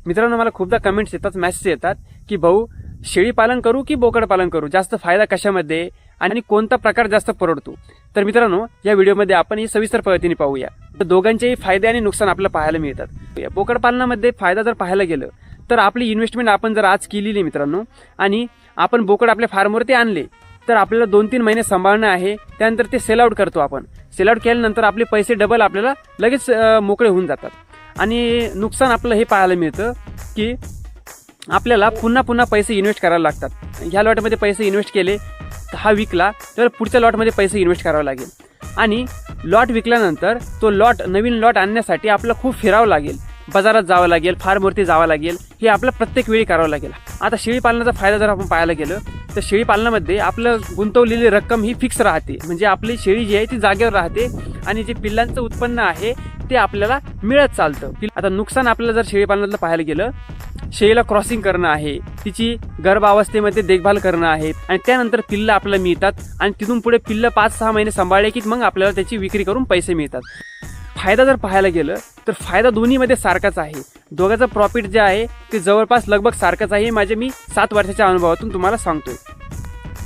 मित्रांनो, मला खूपदा कमेंट्स येतात, मेसेज येतात की भाऊ शेळी पालन करू की बोकड पालन करू, जास्त फायदा कशामध्ये आणि कोणता प्रकार जास्त परवडतो. तर मित्रांनो, या व्हिडिओमध्ये आपण ही सविस्तर पद्धतीने पाहूया. तर दोघांचेही फायदे आणि नुकसान आपल्याला पाहायला मिळतात. बोकड पालनामध्ये फायदा जर पाहायला गेलं तर आपली इन्व्हेस्टमेंट आपण जर आज केलेली मित्रांनो आणि आपण बोकड आपल्या फार्मवरती आणले तर आपल्याला 2-3 महिने सांभाळणं आहे. त्यानंतर ते सेल आउट करतो आपण. सेल आउट केल्यानंतर आपले पैसे डबल आपल्याला लगेच मोकळे होऊन जातात. आणि नुकसान आपलं हे पाहायला मिळतं की आपल्याला पुन्हा पैसे इन्व्हेस्ट करायला लागतात. ह्या लॉटमध्ये पैसे इन्व्हेस्ट केले, हा विकला तर पुढच्या लॉटमध्ये पैसे इन्व्हेस्ट करावे लागेल. आणि लॉट विकल्यानंतर तो नवीन लॉट आणण्यासाठी आपल्याला खूप फिरावं लागेल, बाजारात जावं लागेल, फार्मवरती जावं लागेल. हे आपल्याला प्रत्येक वेळी करावं लागेल. आता शेळी पालनाचा फायदा जर आपण पाहायला गेलं तर शेळी पालनामध्ये आपलं गुंतवलेली रक्कम ही फिक्स राहते. म्हणजे आपली शेळी जी आहे ती जागेवर राहते आणि जे पिल्लांचं उत्पन्न आहे ते आपल्याला मिळत चालतं. आता नुकसान आपल्याला जर शेळी पालनातलं पाहायला गेलं, शेळीला क्रॉसिंग करणं आहे, तिची गर्भावस्थेमध्ये देखभाल करणं आहे आणि त्यानंतर पिल्लं आपल्याला मिळतात आणि तिथून पुढे पिल्लं 5-6 महिने सांभाळले की मग आपल्याला त्याची विक्री करून पैसे मिळतात. फायदा जर पाहायला गेलं तर फायदा दोन्हीमध्ये सारखाच आहे. दोघांचं प्रॉफिट जे आहे ते जवळपास लगभग सारखंच आहे. मी 7 वर्षाच्या अनुभवातून तुम्हाला सांगतोय.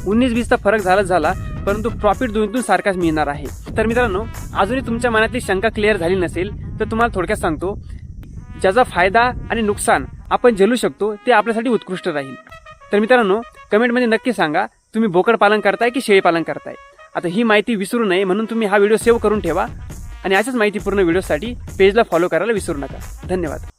19-20चा फरक झाला परंतु प्रॉफिट दोन्हीतून सारखाच मिळणार आहे. तर मित्रांनो, अजूनही तुमच्या मनातली शंका क्लिअर झाली नसेल तर तुम्हाला थोडक्यात सांगतो, ज्याचा फायदा आणि नुकसान आपण झेलू शकतो ते आपल्यासाठी उत्कृष्ट राहील. तर मित्रांनो, कमेंटमध्ये नक्की सांगा तुम्ही बोकड पालन करताय की शेळी पालन करताय. आता ही माहिती विसरू नये म्हणून तुम्ही हा व्हिडिओ सेव्ह करून ठेवा आणि अशाच माहितीपूर्ण व्हिडिओसाठी पेजला फॉलो करायला विसरू नका. धन्यवाद.